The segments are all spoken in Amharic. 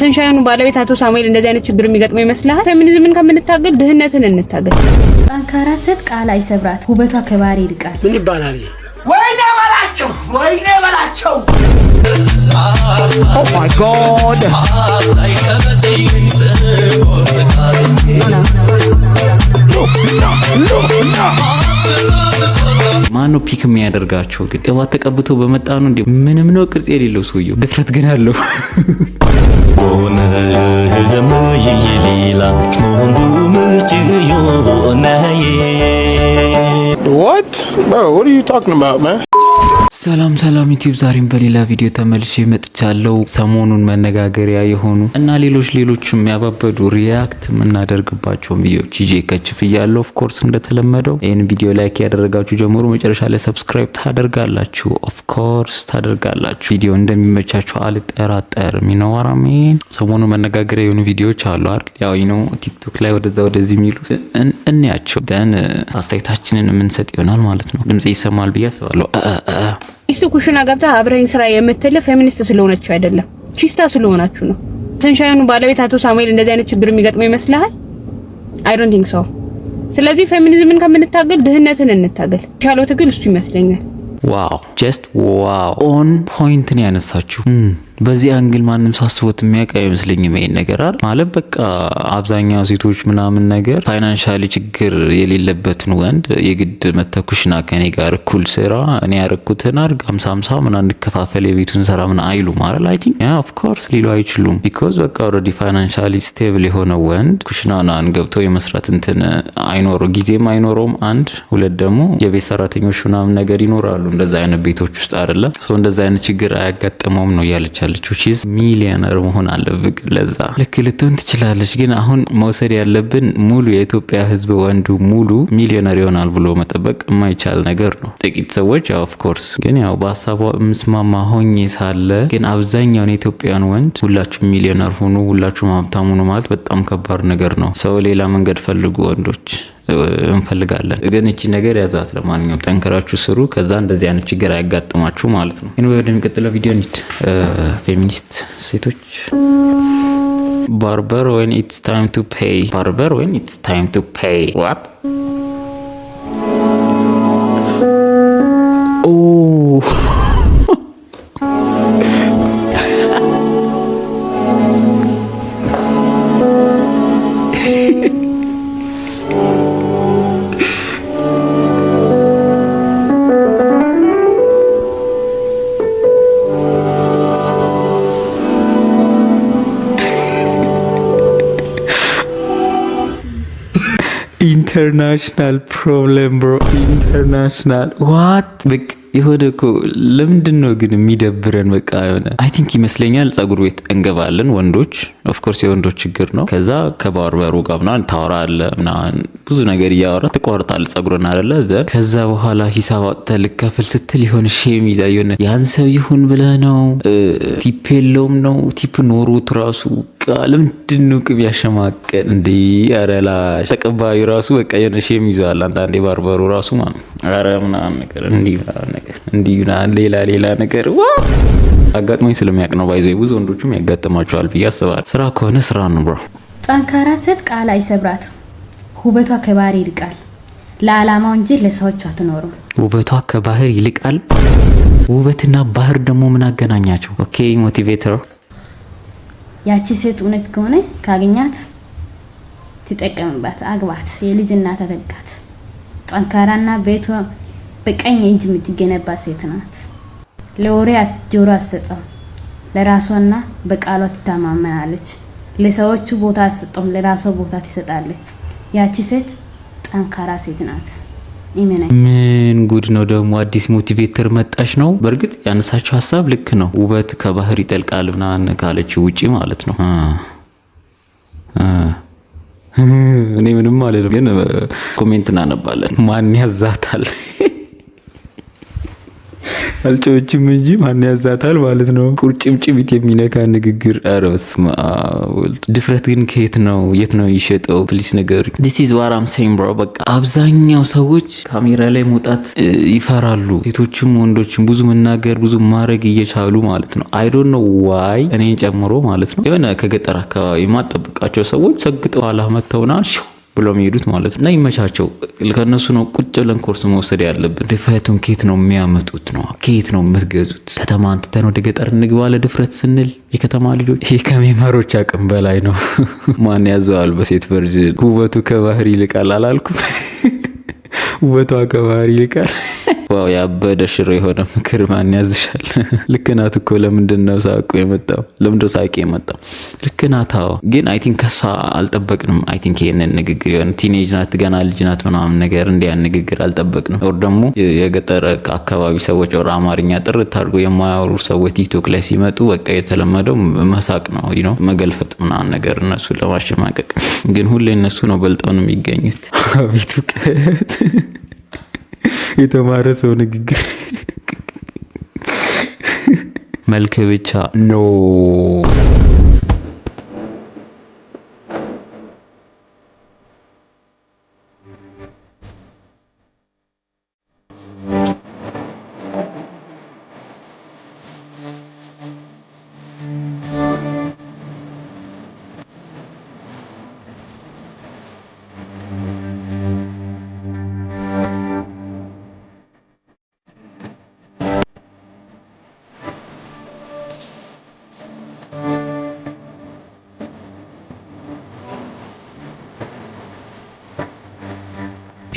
ሰንሻይኑ ባለቤት አቶ ሳሙኤል እንደዚህ አይነት ችግር የሚገጥመው ይመስልሃል? ፌሚኒዝምን ከምንታገል ድህነትን እንታገል። ጠንካራ ሴት ቃል አይሰብራት፣ ውበቷ ከባህሪ ይርቃል። ምን ይባላል? ወይኔ በላቸው፣ ወይኔ በላቸው። Oh my God. ማን ነው ፒክ የሚያደርጋቸው? ግን ቅባት ተቀብቶ በመጣ ነው እንዴ? ምንም ነው ቅርጽ የሌለው ሰውየው፣ ድፍረት ግን አለው። What? Bro, what are you talking about, man? ሰላም ዩቲዩብ፣ ዛሬም በሌላ ቪዲዮ ተመልሼ መጥቻለሁ። ሰሞኑን መነጋገሪያ የሆኑ እና ሌሎችም ያባበዱ ሪያክት የምናደርግባቸው ቪዲዮዎች ይዤ ከችፍ ያለው ኦፍ ኮርስ እንደተለመደው ይሄን ቪዲዮ ላይክ ያደረጋችሁ ጀምሮ መጨረሻ ላይ ሰብስክራይብ ታደርጋላችሁ። ኦፍ ኮርስ ታደርጋላችሁ። ቪዲዮ እንደሚመቻችሁ አልጠራጠርም። ይኖራሜን ሰሞኑን መነጋገሪያ የሆኑ ቪዲዮዎች አሉ አይደል? ያው ቲክቶክ ላይ ወደዚህ የሚሉ እንያቸው ደን አስተያየታችንን የምንሰጥ ይሆናል ማለት ነው። ድምጽ ይሰማል ብዬ አስባለሁ። ሚስቱ ኩሽና ገብታ አብረኝ ስራ የምትል ፌሚኒስት ስለሆነች አይደለም፣ ቺስታ ስለሆናችሁ ነው። ሰንሻይኑ ባለቤት አቶ ሳሙኤል እንደዚህ አይነት ችግር የሚገጥመው ይመስልሃል? አይ ዶንት ቲንክ ሶ። ስለዚህ ፌሚኒዝምን ከምንታገል ድህነትን እንታገል። ቻለው ትግል እሱ ይመስለኛል። ዋው ጀስት ዋው ኦን ፖይንት ነው ያነሳችሁ። በዚህ አንግል ማንም ሳስቦት የሚያውቅ አይመስለኝም። ይሄን ነገር አይደል ማለት በቃ አብዛኛው ሴቶች ምናምን ነገር ፋይናንሻሊ ችግር የሌለበትን ወንድ የግድ መተኩሽና ከኔ ጋር እኩል ስራ እኔ ያረኩትን አርግ 50-50 ምን አንከፋፈል የቤቱን ስራ ምን አይሉ ማለት አይ ቲንክ ያ ኦፍ ኮርስ ሊሉ አይችሉም። ቢኮዝ በቃ ኦልሬዲ ፋይናንሻሊ ስቴብል የሆነ ወንድ ኩሽናን ገብቶ የመስራት እንትን አይኖረው ጊዜም አይኖረውም። አንድ ሁለት ደግሞ የቤት ሰራተኞች ምናምን ነገር ይኖራሉ እንደዛ አይነት ቤቶች ውስጥ አይደለ ሶ እንደዛ አይነት ችግር አያጋጥመውም ነው ያለች ቺዝ ሚሊዮነር መሆን አለብህ። ለዛ ልክ ልትሆን ትችላለች። ግን አሁን መውሰድ ያለብን ሙሉ የኢትዮጵያ ሕዝብ ወንዱ ሙሉ ሚሊዮነር ይሆናል ብሎ መጠበቅ የማይቻል ነገር ነው። ጥቂት ሰዎች ኦፍ ኮርስ ግን ያው በሀሳቧ ምስማማ ሆኜ ሳለ ግን አብዛኛውን የኢትዮጵያን ወንድ ሁላችሁም ሚሊዮነር ሆኑ ሁላችሁም ሀብታም ሆኑ ማለት በጣም ከባድ ነገር ነው። ሰው ሌላ መንገድ ፈልጉ ወንዶች እንፈልጋለን። ግን እቺ ነገር ያዛት። ለማንኛውም ጠንከራችሁ ስሩ፣ ከዛ እንደዚህ አይነት ችግር አያጋጥማችሁ ማለት ነው። እኔ ወደሚቀጥለው ቪዲዮ እንሂድ። ፌሚኒስት ሴቶች ባርበር when it's time to pay barber when it's time to pay what oh ኢንተርናሽናል ፕሮብሌም ብሮ ኢንተርናሽናል ዋት በቃ የሆነ እኮ ለምንድን ነው ግን የሚደብረን? በቃ የሆነ አይ ቲንክ ይመስለኛል ጸጉር ቤት እንገባለን ወንዶች፣ ኦፍ ኮርስ የወንዶች ችግር ነው። ከዛ ከባርበሩ ጋር ምናምን ታወራለህ ምናምን ብዙ ነገር እያወራ ትቆርጣለህ ጸጉርን አይደለ? ከዛ በኋላ ሂሳብ አውጥተህ ልከፍል ስትል የሆነ ሼም ይዛ የሆነ ያን ሰው ይሁን ብለህ ነው ቲፕ የለውም ነው ቲፕ ኖሮት ራሱ ለምንድን ነው ቅብ ያሸማቀን እንዴ? አረላሽ ተቀባዩ ራሱ በቃ የሆነ ሼም ይዘዋል። አንዳንዴ ባርበሩ ራሱ ማለት አረ ምናምን ነገር እንዲህ ሌላ ነገር አጋጥሞኝ ስለሚያውቅ ነው። ባይዘይ ብዙ ወንዶችም ያጋጥማቸዋል ብዬ አስባለሁ። ስራ ከሆነ ስራ ነው ብሮ። ጠንካራ ሴት ቃል አይሰብራት፣ ውበቷ ከባህር ይልቃል። ለዓላማው እንጂ ለሰዎች አትኖርም። ውበቷ ከባህር ይልቃል። ውበትና ባህር ደግሞ ምን አገናኛቸው? ኦኬ ሞቲቬተር። ያቺ ሴት እውነት ከሆነ ካገኛት ትጠቀምባት፣ አግባት፣ የልጅ እናት አደጋት። ጠንካራና ቤቷ በቀኝ እጅ የምትገነባ ሴት ናት። ለወሬ ጆሮ አትሰጥም። ለራሷና በቃሏ ትታማመናለች። ለሰዎቹ ቦታ አትሰጥም፣ ለራሷ ቦታ ትሰጣለች። ያቺ ሴት ጠንካራ ሴት ናት። ምን ጉድ ነው ደግሞ! አዲስ ሞቲቬተር መጣሽ ነው። በእርግጥ ያነሳችው ሀሳብ ልክ ነው። ውበት ከባህር ይጠልቃል ምናምን ካለችው ውጪ ማለት ነው። እኔ ምንም ማለት ነው፣ ግን ኮሜንት እናነባለን። ማን ያዛታል? አልጮችም እንጂ ማን ያዛታል ማለት ነው። ቁርጭምጭሚት የሚነካ ንግግር። ኧረ በስመ አብ ወልድ። ድፍረት ግን ከየት ነው የት ነው ይሸጠው? ፕሊስ ንገሩኝ። this is what I'm saying bro። በቃ አብዛኛው ሰዎች ካሜራ ላይ መውጣት ይፈራሉ። ሴቶችም ወንዶችም ብዙ መናገር ብዙ ማድረግ እየቻሉ ማለት ነው። I don't know why እኔን ጨምሮ ማለት ነው። የሆነ ከገጠር አካባቢ ማጠብቃቸው ሰዎች ሰግጠው ኋላ መተውና ብሎ የሚሄዱት ማለት ነው። እና ይመቻቸው። ከነሱ ነው ቁጭ ብለን ኮርስ መውሰድ ያለብን። ድፍረቱን ከየት ነው የሚያመጡት ነው? ከየት ነው የምትገዙት? ከተማ አንተን ወደ ገጠር እንግባ ለድፍረት ስንል የከተማ ልጆች ይሄ ከሜመሮች አቅም በላይ ነው። ማን ያዘዋል? በሴት ቨርዥን ውበቱ ከባህር ይልቃል አላልኩም? ውበቷ ከባህር ይልቃል። ዋው ያበደ ሽሮ የሆነ ምክር ማን ያዝሻል? ልክ ናት እኮ። ለምንድን ነው ሳቁ የመጣው? ለምንድን ነው ሳቂ የመጣው? ልክ ናት። አዎ ግን አይ ቲንክ ከሷ አልጠበቅንም። አይ ቲንክ ይሄንን ንግግር የሆነ ቲኔጅ ናት ገና ልጅ ናት ምናምን ነገር እንዲያን ንግግር አልጠበቅንም። ኦር ደግሞ የገጠር አካባቢ ሰዎች ኦር አማርኛ ጥርት አድርጎ የማያወሩ ሰዎች ቲክቶክ ላይ ሲመጡ በቃ የተለመደው መሳቅ ነው ነው መገልፈጥ ምናምን ነገር እነሱ ለማሸማቀቅ። ግን ሁሌ እነሱ ነው በልጠው ነው የሚገኙት። አቤቱ ቀት የተማረ ሰው ንግግር መልክ ብቻ ኖ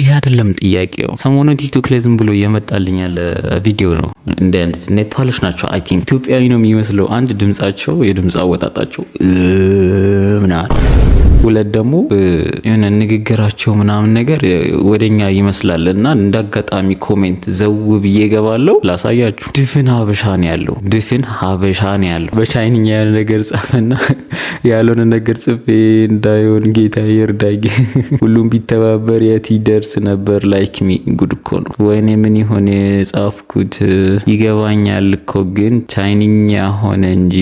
ይሄ አይደለም ጥያቄው። ሰሞኑን ቲክቶክ ላይ ዝም ብሎ እየመጣልኝ ያለ ቪዲዮ ነው። እንደ አይነት ኔፓሎች ናቸው አይ ቲንክ ኢትዮጵያዊ ነው የሚመስለው። አንድ ድምጻቸው የድምጽ አወጣጣቸው ምናምን፣ ሁለት ደግሞ የሆነ ንግግራቸው ምናምን ነገር ወደኛ ይመስላል። እና እንዳጋጣሚ ኮሜንት ዘው ብዬ ገባለሁ ላሳያችሁ። ድፍን ሀበሻ ነው ያለው። ድፍን ሀበሻ ነው ያለው። በቻይንኛ ያለ ነገር ጻፈና ያለውን ነገር ጽፌ እንዳይሆን ጌታ ይርዳኝ። ሁሉም ቢተባበር የት ይደርስ ነበር። ላይክ ሚ ጉድ እኮ ነው። ወይኔ ምን ይሆን የጻፍኩት? ይገባኛል እኮ ግን ቻይንኛ ሆነ እንጂ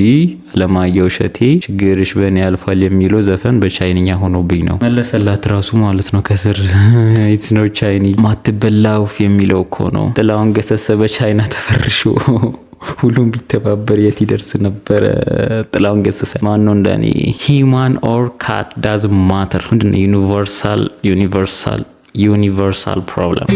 አለማየሁ እሸቴ ችግርሽ በእኔ ያልፋል የሚለው ዘፈን በቻይንኛ ሆኖብኝ ነው። መለሰላት ራሱ ማለት ነው ከስር ኢትስ ኖ ቻይኒ ማትበላውፍ የሚለው እኮ ነው። ጥላውን ገሰሰ በቻይና ተፈርሾ ሁሉም ቢተባበር የት ይደርስ ነበረ። ጥላውን ገሰሰ ማን ነው እንደኔ? ሂማን ኦር ካት ዳዝ ማተር ምንድን ነው? ዩኒቨርሳል ፕሮብለም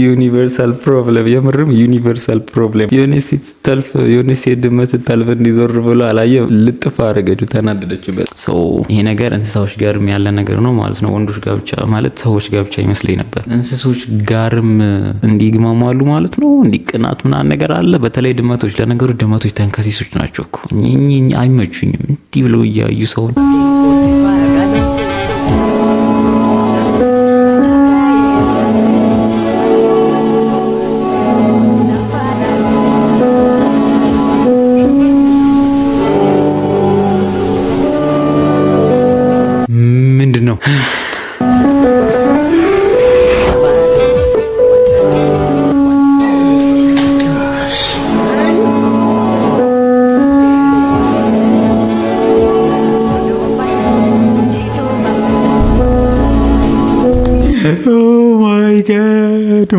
ዩኒቨርሳል ፕሮብለም የምርም ዩኒቨርሳል ፕሮብለም። የሆነ ሴት ስታልፍ የሆነ ሴት ድመት ስታልፍ እንዲዞር ብሎ አላየ ልጥፋ አረገችው፣ ተናደደችበት። ሰው ይሄ ነገር እንስሳዎች ጋርም ያለ ነገር ነው ማለት ነው። ወንዶች ጋር ብቻ ማለት ሰዎች ጋር ብቻ ይመስለኝ ነበር። እንስሶች ጋርም እንዲግማማሉ ማለት ነው። እንዲቅናት ምናምን ነገር አለ። በተለይ ድመቶች። ለነገሩ ድመቶች ተንከሲሶች ናቸው እኮ አይመቹኝም። እንዲህ ብለው እያዩ ሰውን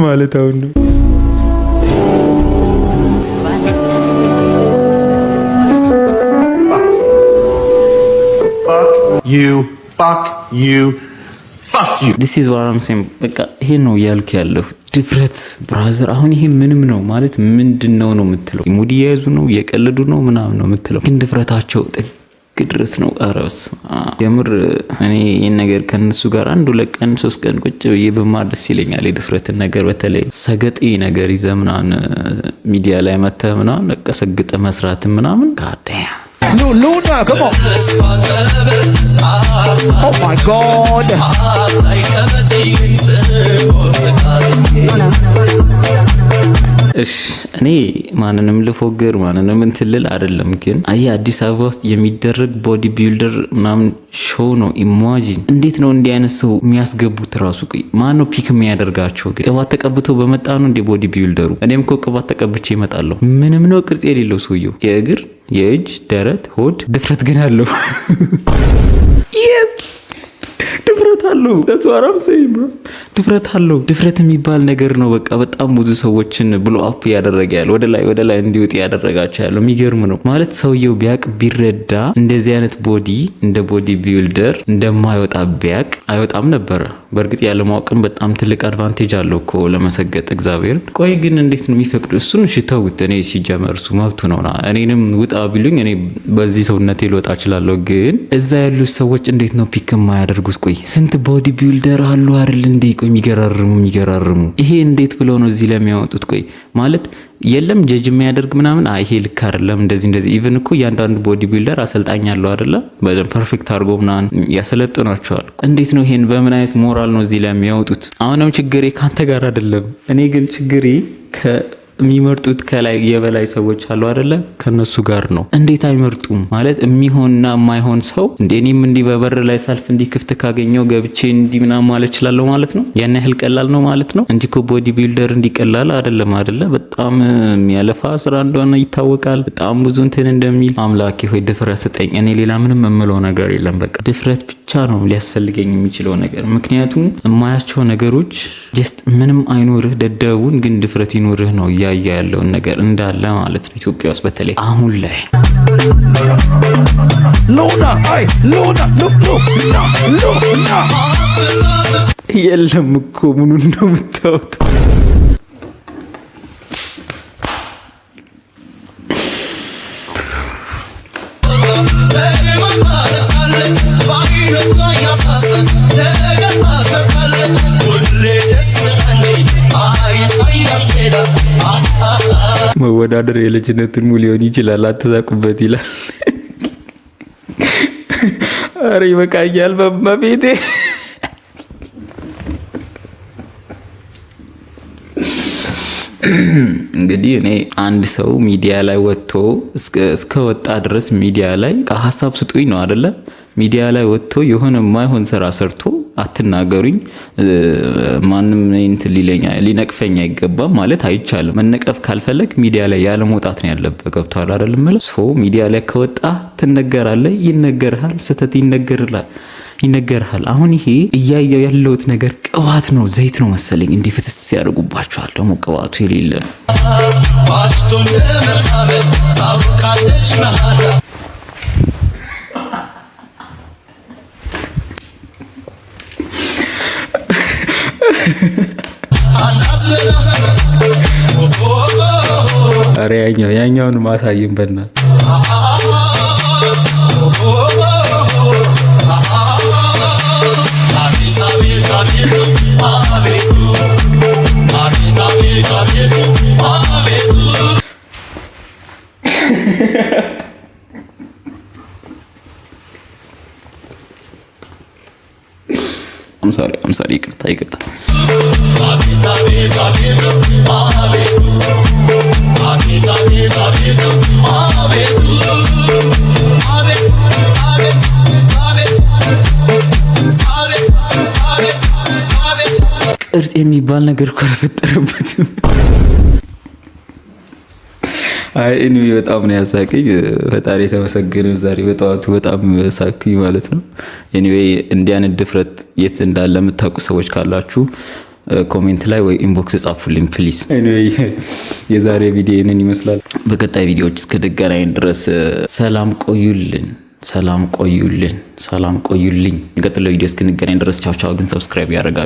ማለት አሁን ነው። This is what I'm saying። በቃ ይሄ ነው ያልኩ ያለው ድፍረት ብራዘር። አሁን ይሄ ምንም ነው ማለት ምንድነው ነው የምትለው? ሙዲ ያዙ ነው የቀለዱ ነው ምናምን ነው የምትለው። ግን ድፍረታቸው ድረስ ነው። አረስ የምር እኔ ይሄን ነገር ከነሱ ጋር አንድ ሁለት ቀን ሶስት ቀን ቁጭ ብዬ በማድረስ ይለኛል። የድፍረትን ነገር በተለይ ሰገጤ ነገር ይዘምናን ሚዲያ ላይ መተህ ምናምን በቃ ሰግጠ መስራት ምናምን ጋዳያ No, Luna, come on. Oh my God. እሺ እኔ ማንንም ልፎግር ማንንም እንትልል አይደለም፣ ግን አዲስ አበባ ውስጥ የሚደረግ ቦዲ ቢልደር ምናምን ሾው ነው። ኢማጂን እንዴት ነው እንዲህ አይነት ሰው የሚያስገቡት? ራሱ ማን ነው ፒክ የሚያደርጋቸው? ግን ቅባት ተቀብቶ በመጣ ነው እንደ ቦዲ ቢልደሩ። እኔም እኮ ቅባት ተቀብቼ እመጣለሁ። ምንም ነው ቅርጽ የሌለው ሰውየው። የእግር የእጅ ደረት ሆድ ድፍረት ግን አለው። ድፍረት አለው። ተስዋራም ሰይም ድፍረት አለው። ድፍረት የሚባል ነገር ነው። በቃ በጣም ብዙ ሰዎችን ብሎ አፕ ያደረገ ያለ ወደ ላይ እንዲወጥ ያደረጋቸው ያለው የሚገርም ነው። ማለት ሰውየው ቢያቅ ቢረዳ እንደዚህ አይነት ቦዲ እንደ ቦዲ ቢልደር እንደማይወጣ ቢያቅ አይወጣም ነበረ። በእርግጥ ያለ ማወቅም በጣም ትልቅ አድቫንቴጅ አለው እኮ ለመሰገጥ እግዚአብሔር። ቆይ ግን እንዴት ነው የሚፈቅዱ? እሱን ሽተውት። እኔ ሲጀመር እሱ መብቱ ነውና እኔንም ውጣ ቢሉኝ እኔ በዚህ ሰውነቴ ልወጣ እችላለሁ። ግን እዛ ያሉት ሰዎች እንዴት ነው ፒክ የማያደርጉት? ቆይ ስንት ቦዲ ቢልደር አሉ አይደል እንዴ? ቆይ የሚገራርሙ ይሄ እንዴት ብለው ነው እዚህ ለሚያወጡት? ቆይ ማለት የለም ጀጅ የሚያደርግ ምናምን ይሄ ልክ አይደለም እንደዚህ ኢቭን እኮ እያንዳንዱ ቦዲ ቢልደር አሰልጣኝ አለው አይደለ? በደንብ ፐርፌክት አድርጎ ምናምን ያሰለጥናቸዋል። እንዴት ነው ይሄን በምን አይነት ሞራል ነው እዚህ ለሚያወጡት? አሁንም ችግሬ ካንተ ጋር አይደለም። እኔ ግን ችግሬ የሚመርጡት ከላይ የበላይ ሰዎች አሉ አይደለ? ከነሱ ጋር ነው። እንዴት አይመርጡም? ማለት የሚሆንና የማይሆን ሰው እኔም እንዲህ በበር ላይ ሳልፍ እንዲህ ክፍት ካገኘው ገብቼ እንዲህ ምናምን ማለት እችላለሁ ማለት ነው። ያን ያህል ቀላል ነው ማለት ነው እንጂ እኮ ቦዲ ቢልደር እንዲቀላል አይደለም አይደለ? በጣም የሚያለፋ ስራ እንደሆነ ይታወቃል። በጣም ብዙ እንትን እንደሚል አምላኬ ሆይ ድፍረት ስጠኝ። እኔ ሌላ ምንም የምለው ነገር የለም። በቃ ድፍረት ብቻ ነው ሊያስፈልገኝ የሚችለው ነገር። ምክንያቱም የማያቸው ነገሮች ጀስት ምንም አይኖርህ ደደቡን ግን ድፍረት ይኖርህ ነው እያየ ያለውን ነገር እንዳለ ማለት ነው። ኢትዮጵያ ውስጥ በተለይ አሁን ላይ የለም እኮ ምኑን ነው የምታወጣው? መወዳደር የልጅነትን ሙሉ ሊሆን ይችላል። አትሳቁበት ይላል። አረ ይበቃኛል በቤቴ። እንግዲህ እኔ አንድ ሰው ሚዲያ ላይ ወጥቶ እስከ ወጣ ድረስ ሚዲያ ላይ ሀሳብ ስጡኝ ነው አይደለ? ሚዲያ ላይ ወጥቶ የሆነ ማይሆን ስራ ሰርቶ አትናገሩኝ፣ ማንም እንትን ሊነቅፈኝ አይገባም ማለት አይቻልም። መነቀፍ ካልፈለግ ሚዲያ ላይ ያለ መውጣት ነው ያለበት። ገብቷል አይደለም? ሚዲያ ላይ ከወጣ ትነገራለህ፣ ይነገርሃል፣ ስህተት ይነገርሃል። አሁን ይሄ እያየው ያለውት ነገር ቅባት ነው ዘይት ነው መሰለኝ እንዲህ ፍትስ ያደርጉባቸዋል። ደግሞ ቅባቱ የሌለ ነው። አረ ያኛውን ማሳየን በእናትህ I'm sorry, ይቅርታ። ቅርጽ የሚባል ነገር እኮ አልፈጠረበትም። እኔ በጣም ነው ያሳቀኝ። ፈጣሪ የተመሰገነ። ዛሬ በጠዋቱ በጣም ሳኩኝ ማለት ነው። ኤኒዌይ እንዲህ አይነት ድፍረት የት እንዳለ የምታውቁ ሰዎች ካላችሁ ኮሜንት ላይ ወይ ኢንቦክስ ጻፉልኝ ፕሊዝ። ኤኒዌይ የዛሬ ቪዲዮ ይህንን ይመስላል። በቀጣይ ቪዲዮዎች እስከደገናኝ ድረስ ሰላም ቆዩልኝ። የሚቀጥለው ቪዲዮ እስክንገናኝ ድረስ ቻው ቻው። ግን ሰብስክራይብ ያደርጋችሁ